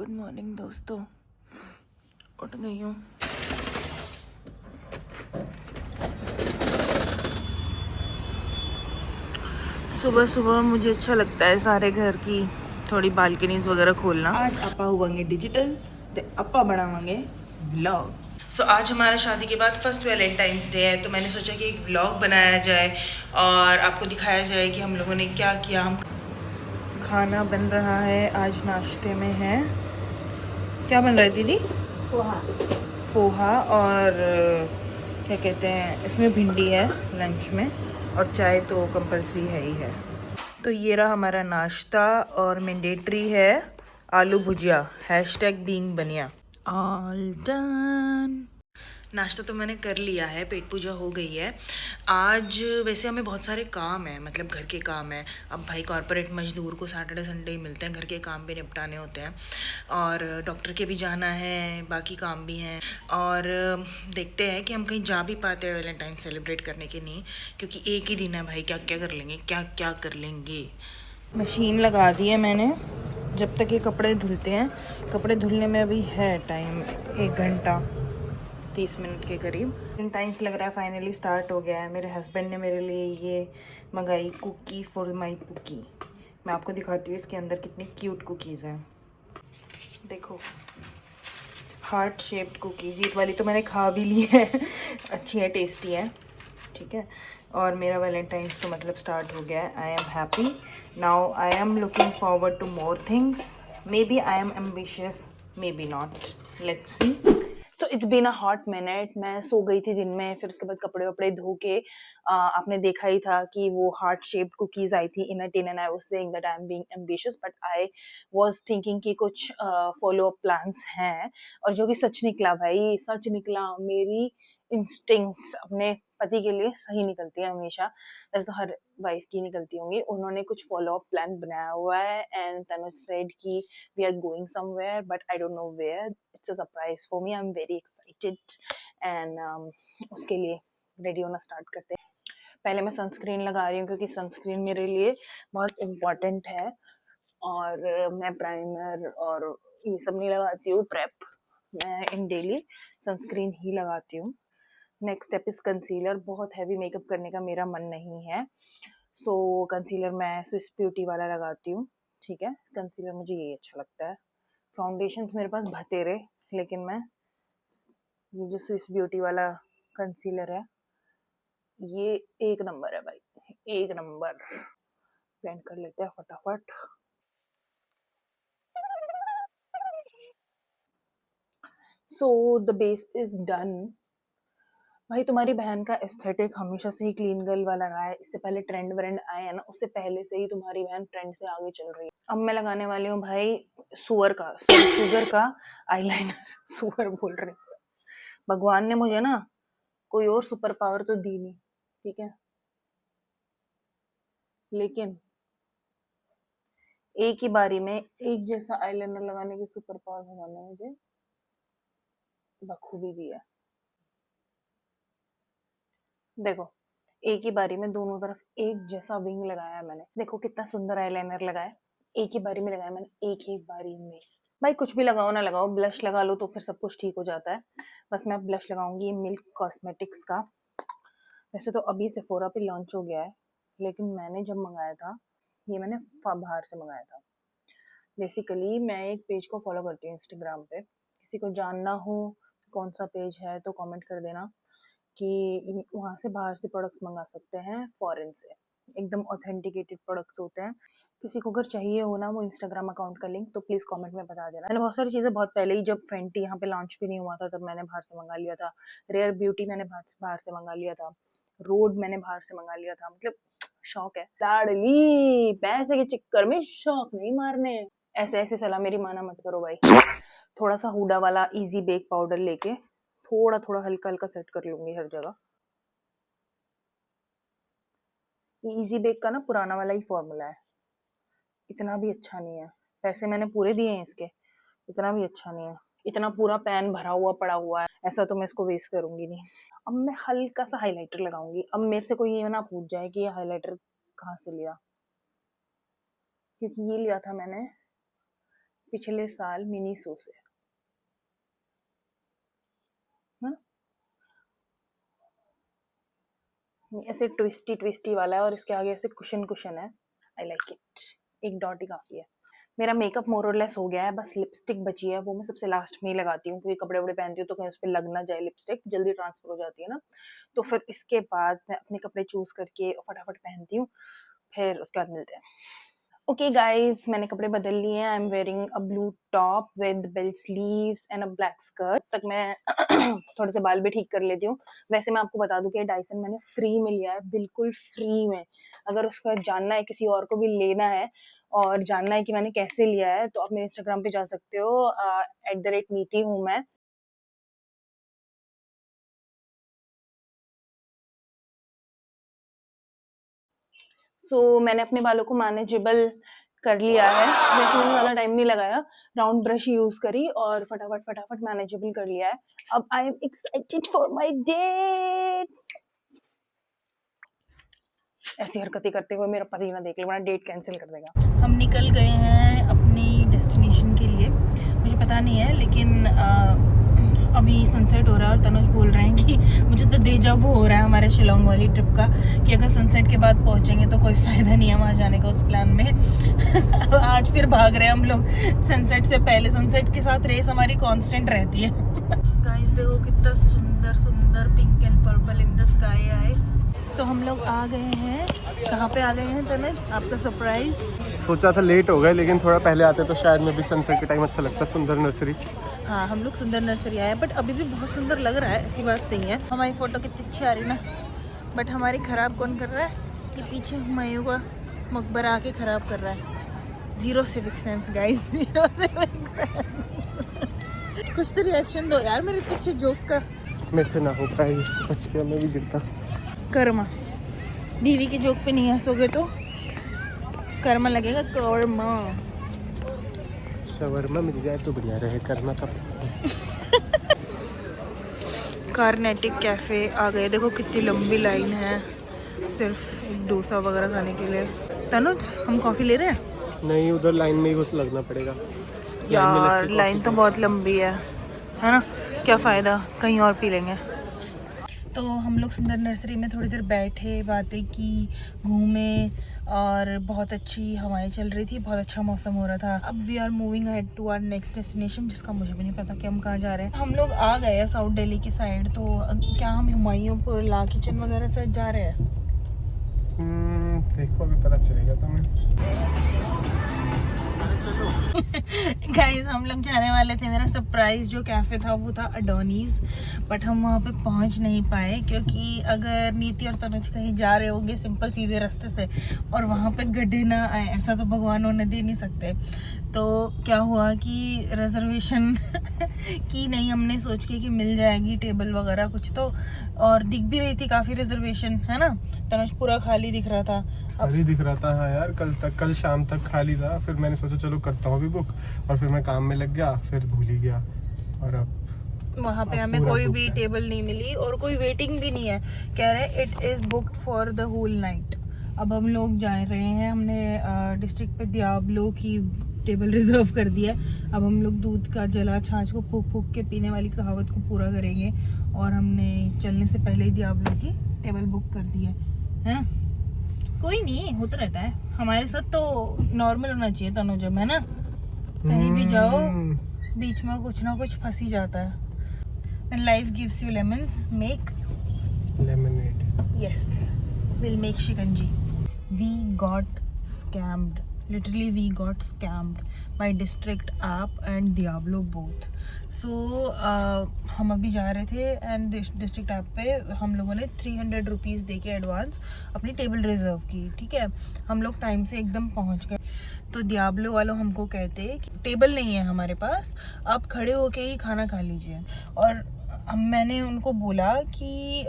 Good morning दोस्तों, उठ गई हूँ। सुबह सुबह मुझे अच्छा लगता है सारे घर की थोड़ी बालकनीज वगैरह खोलना। आज अपा हुएंगे डिजिटल ते अपा बनावांगे व्लॉग। सो आज हमारा शादी के बाद फर्स्ट वैलेंटाइंस डे है, तो मैंने सोचा कि एक व्लॉग बनाया जाए और आपको दिखाया जाए कि हम लोगों ने क्या किया। हम खाना बन रहा है, आज नाश्ते में है, क्या बन रहा है दीदी? पोहा और क्या कहते हैं इसमें, भिंडी है लंच में, और चाय तो कंपलसरी है ही है। तो ये रहा हमारा नाश्ता और मैंडेटरी है आलू भुजिया, हैशटैग बीइंग बनिया। All done. नाश्ता तो मैंने कर लिया है, पेट पूजा हो गई है। आज वैसे हमें बहुत सारे काम हैं, मतलब घर के काम हैं। अब भाई कॉर्पोरेट मजदूर को सैटरडे संडे ही मिलते हैं, घर के काम भी निपटाने होते हैं और डॉक्टर के भी जाना है, बाकी काम भी हैं। और देखते हैं कि हम कहीं जा भी पाते हैं वैलेंटाइन सेलिब्रेट करने के, नहीं क्योंकि एक ही दिन है भाई, क्या क्या कर लेंगे, क्या क्या कर लेंगे। मशीन लगा दी है मैंने, जब तक ये कपड़े धुलते हैं। कपड़े धुलने में अभी है टाइम, 1 घंटा 30 मिनट के करीब। वैलेंटाइंस लग रहा है फाइनली स्टार्ट हो गया है। मेरे हस्बैंड ने मेरे लिए ये मंगाई कुकी फॉर माई पुकी। मैं आपको दिखाती हूँ इसके अंदर कितनी क्यूट कुकीज़ हैं। देखो, हार्ट शेप्ड कुकीज़। ये वाली तो मैंने खा भी ली है अच्छी है, टेस्टी है, ठीक है। और मेरा वैलेंटाइंस तो मतलब स्टार्ट हो गया है। I am happy now, I am looking forward to more things. Maybe I am ambitious, maybe not, let's see. तो it's been a hot minute. मैं सो गई थी दिन में, फिर उसके बाद कपड़े वपड़े धो के आपने देखा ही था कि वो हार्ट शेप्ड कुकीज आई थी in a tin, and I was saying that I am being ambitious, but I was thinking कि कुछ फॉलो अप प्लान्स हैं, और जो कि सच निकला भाई, सच निकला। मेरी इंस्टिंक्ट्स अपने पति के लिए सही निकलती है हमेशा, वैसे तो हर वाइफ की निकलती होंगी। उन्होंने कुछ फॉलो अप प्लान बनाया हुआ है, एंड तनुज सेड कि we are going somewhere, but I don't know where. It's a surprise for me, I am very excited, and उसके लिए रेडी होना स्टार्ट करते हैं। पहले मैं सनस्क्रीन लगा रही हूँ क्योंकि सनस्क्रीन मेरे लिए बहुत इम्पोर्टेंट है, और मैं प्राइमर और ये सब नहीं लगाती हूँ, प्रेप मैं इन डेली सनस्क्रीन ही लगाती हूँ। Next step is concealer. बहुत हैवी मेकअप करने का मेरा मन नहीं है, सो कंसीलर मैं स्विस ब्यूटी वाला लगाती हूँ, ठीक है। कंसीलर मुझे यही अच्छा लगता है। फाउंडेशन मेरे पास भतेरे, लेकिन मैं ये जो स्विस ब्यूटी वाला कंसीलर है, ये एक नंबर है भाई, एक नंबर। ब्लेंड कर लेते हैं फटाफट। So the base is done. भाई तुम्हारी बहन का एस्थेटिक हमेशा से ही क्लीन गर्ल वाला रहा है। इससे पहले ट्रेंड व्रेंड आए हैं ना, उससे पहले से ही तुम्हारी बहन ट्रेंड से आगे चल रही है। अब मैं लगाने वाली हूँ भाई सुअर का, शुगर का आईलाइनर सुअर बोल रही हूँ। भगवान ने मुझे ना कोई और सुपर पावर तो दी नहीं, ठीक है, लेकिन एक ही बारी में एक जैसा आईलाइनर लगाने की सुपर पावर भगवान ने मुझे बखूबी दी है। देखो, एक ही बारी में दोनों तरफ एक जैसा विंग लगाया है मैंने। देखो कितना सुंदर आईलाइनर लगाया, एक ही बारी में लगाया मैंने, एक ही बारी में। भाई कुछ भी लगाओ ना लगाओ, ब्लश लगा लो तो फिर सब कुछ ठीक हो जाता है। बस मैं ब्लश लगाऊंगी मिल्क कॉस्मेटिक्स का। वैसे तो अभी सेफोरा पे लॉन्च हो गया है, लेकिन मैंने जब मंगाया था, ये मैंने बाहर से मंगाया था। बेसिकली मैं एक पेज को फॉलो करती हूँ इंस्टाग्राम पे, किसी को जानना हो कौन सा पेज है तो कमेंट कर देना कि वहाँ से बाहर से प्रोडक्ट्स मंगा सकते हैं, फॉरेन से एकदम ऑथेंटिकेटेड प्रोडक्ट्स होते हैं। किसी को अगर चाहिए हो ना वो इंस्टाग्राम अकाउंट का लिंक, तो प्लीज़ कमेंट में बता देना। मैंने बहुत सारी चीज़ें बहुत पहले ही, जब फेंटी यहाँ पे लॉन्च भी नहीं हुआ था, तब मैंने बाहर से मंगा लिया था। रेयर ब्यूटी मैंने बाहर से मंगा लिया था। रोड मैंने बाहर से मंगा लिया था। मतलब शौक है, लाडली पैसे के चक्कर में शौक नहीं मारने। ऐसे ऐसे सलाह मेरी माना मत करो भाई। थोड़ा सा हुडा वाला इजी बेक पाउडर लेके थोड़ा थोड़ा हल्का हल्का सेट कर लूंगी हर जगह। ये इजी बेक का ना पुराना वाला ही फॉर्मूला है, इतना भी अच्छा नहीं है। पैसे मैंने पूरे दिए हैं इसके, इतना भी अच्छा नहीं है। इतना पूरा पैन भरा हुआ पड़ा हुआ है, ऐसा तो मैं इसको वेस्ट करूंगी नहीं। अब मैं हल्का सा हाइलाइटर लगाऊंगी। अब मेरे से कोई ये ना पूछ जाए कि ये हाइलाइटर कहाँ से लिया, क्योंकि ये लिया था मैंने पिछले साल मिनी सो से। ऐसे ट्विस्टी ट्विस्टी वाला है और इसके आगे ऐसे कुशन कुशन है। I like it. एक डॉट ही काफी है। मेरा मेकअप मोर और लेस हो गया है, बस लिपस्टिक बची है, वो मैं सबसे लास्ट में ही लगाती हूँ क्योंकि कपड़े वपड़े पहनती हूँ तो कहीं उस पर लग ना जाए, लिपस्टिक जल्दी ट्रांसफर हो जाती है ना। तो फिर इसके बाद मैं अपने कपड़े चूज करके फटाफट पहनती हूँ, फिर उसके बाद मिलते हैं। ओके गाइज, मैंने कपड़े बदल लिए हैं। I am wearing a blue top with belt sleeves and a black skirt. तक मैं थोड़े से बाल भी ठीक कर लेती हूँ। वैसे मैं आपको बता दूं कि डाइसन मैंने फ्री में लिया है, बिल्कुल फ्री में। अगर उसका जानना है, किसी और को भी लेना है और जानना है कि मैंने कैसे लिया है, तो आप मेरे इंस्टाग्राम पे जा सकते हो, @नीति हूँ मैं। मैंने अपने बालों को मैनेजेबल कर लिया है। वैसे मैंने ज़्यादा टाइम नहीं लगाया, राउंड ब्रश यूज करी और फटाफट मैनेजेबल कर लिया है। अब I am excited for my date. ऐसी हरकतें करते हुए मेरा पति ना देख ले, वरना डेट कैंसिल कर देगा। हम निकल गए हैं अपनी डेस्टिनेशन के लिए। मुझे पता नहीं है, लेकिन अभी सनसेट हो रहा है और तनुज बोल रहे हैं कि मुझे तो डेजा वू हो रहा है हमारे शिलोंग वाली ट्रिप का, कि अगर सनसेट के बाद पहुंचेंगे तो कोई फ़ायदा नहीं है वहाँ जाने का उस प्लान में। आज फिर भाग रहे हैं हम लोग सनसेट से पहले। सनसेट के साथ रेस हमारी कांस्टेंट रहती है। गाइस देखो कितना सुंदर सुंदर pink and purple in the sky आए। हम लोग आ गए हैं। कहाँ पे आ गए हैं तनुज, आपका सरप्राइज? सोचा था लेट हो गए, लेकिन थोड़ा पहले आते तो शायद में भी सनसेट के टाइम अच्छा लगता। सुंदर नर्सरी। हाँ, हम लोग सुंदर नर्सरी आए हैं, बट अभी भी बहुत सुंदर लग रहा है, ऐसी बात नहीं है। हमारी फ़ोटो कितनी अच्छी आ रही ना, बट हमारी ख़राब कौन कर रहा है? कि पीछे हुमायूं का मकबरा आके ख़राब कर रहा है। Zero civic sense guys, zero civic sense. कुछ तो रिएक्शन दो यार मेरे अच्छे जोक का। मेरे से ना हो पाए, बच गया, मैं भी गिरता। कर्मा, बीवी के जोक पे नहीं हंसोगे तो कर्मा लगेगा। कर्मा शवरमा मिल जाए तो बढ़िया रहे, कर्मा का। कार्नेटिक कैफ़े आ गए। देखो कितनी लंबी लाइन है सिर्फ एक डोसा वगैरह खाने के लिए। तनुज, हम कॉफ़ी ले रहे हैं? नहीं, उधर लाइन में ही कुछ लगना पड़ेगा यार। लाइन तो बहुत लंबी है ना? क्या फ़ायदा, कहीं और पी लेंगे। तो हम लोग सुंदर नर्सरी में थोड़ी देर बैठे, बातें की, घूमे और बहुत अच्छी हवाएं चल रही थी, बहुत अच्छा मौसम हो रहा था। अब we are moving ahead to our next destination, जिसका मुझे भी नहीं पता कि हम कहाँ जा रहे हैं। हम लोग आ गए हैं साउथ दिल्ली की साइड। तो क्या हम हुमायूंपुर, ला किचन वगैरह से जा रहे हैं? देखो अभी पता चलेगा तुम्हें। गाइस, हम लोग जाने वाले थे, मेरा सरप्राइज जो कैफ़े था वो था अडोनीज, बट हम वहाँ पे पहुँच नहीं पाए क्योंकि अगर नीति और तनुज कहीं जा रहे होंगे सिंपल सीधे रास्ते से और वहाँ पे गड्ढे ना आए, ऐसा तो भगवान उन्हें दे नहीं सकते। तो क्या हुआ कि रिजर्वेशन की नहीं हमने, सोच के कि मिल जाएगी टेबल वगैरह कुछ तो, और दिख भी रही थी काफ़ी रिजर्वेशन, है ना तनुज? पूरा खाली दिख रहा था। खाली दिख रहा था, हाँ यार। कल शाम तक खाली था, फिर मैंने सोचा चलो करता हूँ अभी बुक, और फिर मैं काम में लग गया, फिर भूल ही गया। और अब वहाँ पे हमें कोई भी टेबल नहीं मिली और कोई वेटिंग भी नहीं है। कह रहे it is booked for the whole night. अब हम लोग जा रहे हैं, हमने डिस्ट्रिक्ट पे दियाब्लो की टेबल रिजर्व कर दिया है। अब हम लोग दूध का जला छाछ को फूक फूक के पीने वाली कहावत को पूरा करेंगे, और हमने चलने से पहले ही दियाब्लो की टेबल बुक कर दी है ना? कोई नहीं, होता रहता है हमारे साथ, तो नॉर्मल होना चाहिए तनु, जब है ना कहीं भी जाओ बीच में कुछ ना कुछ फंस ही जाता है। When life gives you lemons, make lemonade. Yes, we'll make shikanji. We got scammed. Literally we got scammed by District app and Diablo both. So हम अभी जा रहे थे एंड डिस्ट्रिक्ट ऐप पे हम लोगों ने 300 रुपीज़ दे के एडवांस अपनी टेबल रिजर्व की। ठीक है, हम लोग टाइम से एकदम पहुंच गए। तो दियाब्लो वालों हमको कहते कि टेबल नहीं है हमारे पास, आप खड़े होके ही खाना खा लीजिए। और मैंने उनको बोला कि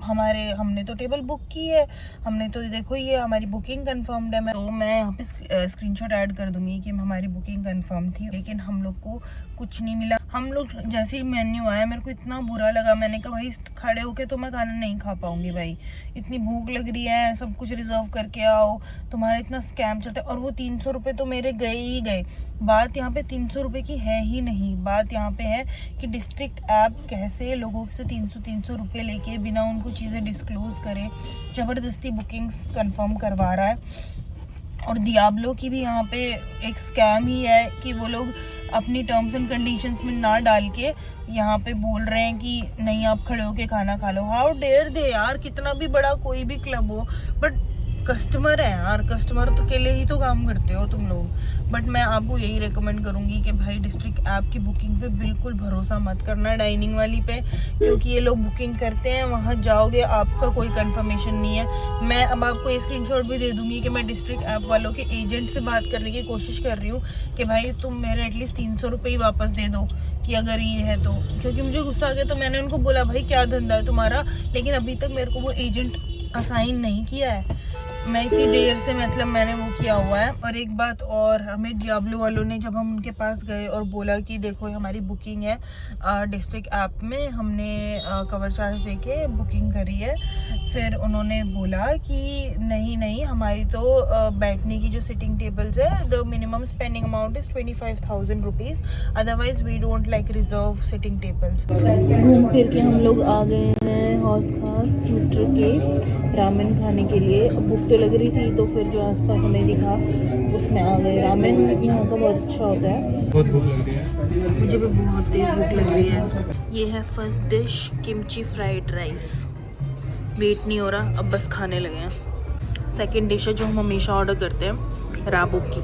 हमने तो टेबल बुक की है, हमने तो देखो ये हमारी बुकिंग कंफर्म्ड है। मैं यहाँ पे स्क्रीनशॉट ऐड कर दूंगी कि हमारी बुकिंग कंफर्म थी, लेकिन हम लोग को कुछ नहीं मिला। हम लोग जैसे ही मेन्यू आया मेरे को इतना बुरा लगा, मैंने कहा भाई खड़े होके तो मैं खाना नहीं खा पाऊंगी भाई, इतनी भूख लग रही है, सब कुछ रिजर्व करके आओ, तुम्हारा इतना स्कैम चलता है। और वो 300 रुपये तो मेरे गए ही गए। बात यहाँ पे 300 रुपये की है ही नहीं, बात यहाँ पे है कि डिस्ट्रिक्ट ऐप कैसे लोगों से 300 रुपये लेके बिना उनको चीज़ें डिस्क्लोज करे ज़बरदस्ती बुकिंग्स कंफर्म करवा रहा है। और दियाब्लो की भी यहाँ पे एक स्कैम ही है कि वो लोग अपनी टर्म्स एंड कंडीशंस में ना डाल के यहाँ पे बोल रहे हैं कि नहीं आप खड़े होके खाना खा लो। हाउ डेयर दे यार, कितना भी बड़ा कोई भी क्लब हो, बट कस्टमर है यार, कस्टमर तो के लिए ही तो काम करते हो तुम लोग। बट मैं आपको यही रेकमेंड करूँगी कि भाई डिस्ट्रिक्ट ऐप की बुकिंग पे बिल्कुल भरोसा मत करना, डाइनिंग वाली पे, क्योंकि ये लोग बुकिंग करते हैं, वहाँ जाओगे आपका कोई कंफर्मेशन नहीं है। मैं अब आपको ये स्क्रीनशॉट भी दे दूँगी कि मैं डिस्ट्रिक्ट ऐप वालों के एजेंट से बात करने की कोशिश कर रही हूँ कि भाई तुम मेरे एटलीस्ट 300 रुपये ही वापस दे दो कि अगर ये है तो, क्योंकि मुझे गुस्सा आ गया। तो मैंने उनको बोला भाई क्या धंधा है तुम्हारा, लेकिन अभी तक मेरे को वो एजेंट असाइन नहीं किया है। मैं इतनी देर से मतलब मैंने वो किया हुआ है। और एक बात और, हमें डियाब्लो वालों ने जब हम उनके पास गए और बोला कि देखो हमारी बुकिंग है डिस्ट्रिक्ट ऐप में, हमने कवर चार्ज देके बुकिंग करी है, फिर उन्होंने बोला कि नहीं हमारी तो बैठने की जो सिटिंग टेबल्स है, the minimum spending amount is 25,000 rupees, otherwise we don't like reserve sitting tables. घूम फिर के हम लोग आ गए हैं हौस खास मिस्टर के रामेन खाने के लिए। भूख तो लग रही थी तो फिर जो आसपास हमें दिखा उसमें आ गए। रामेन यहाँ का बहुत अच्छा होता है। बहुत भूख लग रही है, मुझे भी बहुत तेज भूख लग रही है। ये है first dish, kimchi fried rice. Wait नहीं हो रहा, अब बस खाने लगे हैं। सेकंड डिश है जो हम हमेशा ऑर्डर करते हैं, राबो की।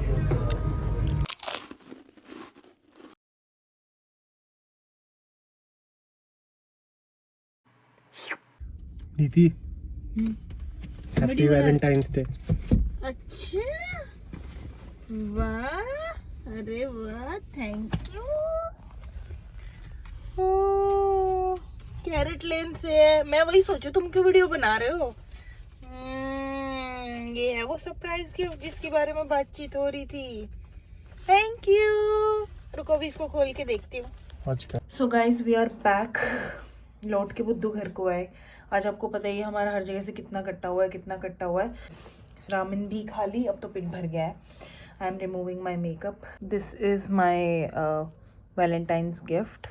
नीति हैप्पी वैलेंटाइंस डे। अच्छा, वाह, अरे वाह, थैंक यू। ओ, कैरेट लेन से है। मैं वही सोचू तुम क्यों वीडियो बना रहे हो। ये है वो सरप्राइज गिफ्ट जिसके बारे में बातचीत हो रही थी। Thank you. रुको भी इसको खोल के देखती हूँ। So guys we are back. लौट के बुद्धू घर को आए। आज आपको पता ही है हमारा हर जगह से कितना कट्टा हुआ है। रामेन भी खा ली, अब तो पेट भर गया है। I am removing my makeup. This is my Valentine's gift.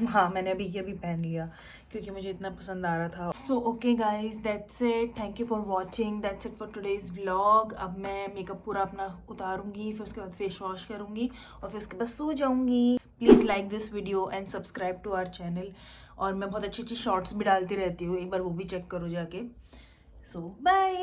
हाँ, मैंने अभी ये भी पहन लिया क्योंकि मुझे इतना पसंद आ रहा था। So okay guys, that's it. Thank you for watching. That's it for today's vlog. अब मैं मेकअप पूरा अपना उतारूंगी, फिर उसके बाद फेस वॉश करूंगी और फिर उसके बाद सो जाऊंगी। Please like this video and subscribe to our channel. और मैं बहुत अच्छी शॉर्ट्स भी डालती रहती हूँ, एक बार वो भी चेक करो जाके। सो बाय।